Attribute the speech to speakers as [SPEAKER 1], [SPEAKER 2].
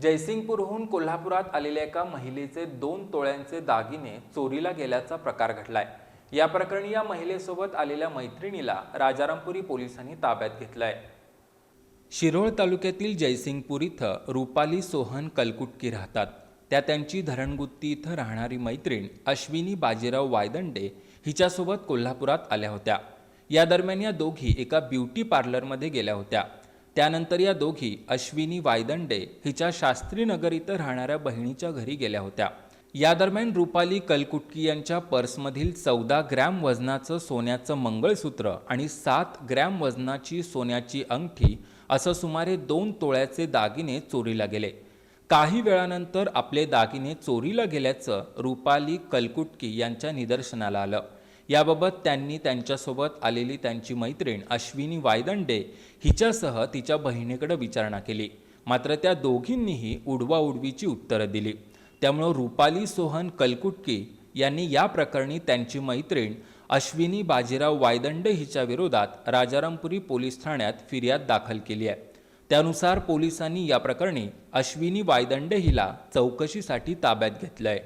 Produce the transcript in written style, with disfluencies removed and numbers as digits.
[SPEAKER 1] जयसिंगपूरहून कोल्हापुरात आलेल्या एका महिलेचे 2 तोळ्यांचे दागिने चोरीला गेल्याचा प्रकार घडलाय। या प्रकरणी या महिलेसोबत आलेल्या मैत्रिणीला राजारामपुरी पोलिसांनी ताब्यात घेतलंय। शिरोळ तालुक्यातील जयसिंगपूर इथं रुपाली सोहन कलकुटकी राहतात। त्या त्यांची धरणगुत्ती इथं राहणारी मैत्रीण अश्विनी बाजीराव वायदंडे हिच्यासोबत कोल्हापुरात आल्या होत्या। या दरम्यान या दोघी एका ब्युटी पार्लरमध्ये गेल्या होत्या। त्यानंतर या दोघी अश्विनी वायदंडे हिच्या शास्त्रीनगर इथं राहणाऱ्या बहिणीच्या घरी गेल्या होत्या। या दरम्यान रुपाली कलकुटकी यांच्या पर्समधील 14 ग्रॅम वजनाचं सोन्याचं मंगळसूत्र आणि 7 ग्रॅम वजनाची सोन्याची अंगठी असं सुमारे 2 तोळ्याचे दागिने चोरीला गेले। काही वेळानंतर आपले दागिने चोरीला गेल्याचं रुपाली कलकुटकी यांच्या निदर्शनाला आलं। याबाबत त्यांनी त्यांच्यासोबत आलेली त्यांची मैत्रीण अश्विनी वायदंडे हिच्यासह तिच्या बहिणीकडे विचारणा केली, मात्र त्या दोघींनीही उडवाउडवीची उत्तरं दिली। त्यामुळे रुपाली सोहन कलकुटकी यांनी या प्रकरणी त्यांची मैत्रीण अश्विनी बाजीराव वायदंडे हिच्या विरोधात राजारामपुरी पोलीस ठाण्यात फिर्याद दाखल केली आहे। त्यानुसार पोलिसांनी या प्रकरणी अश्विनी वायदंडे हिला चौकशीसाठी ताब्यात घेतलंय।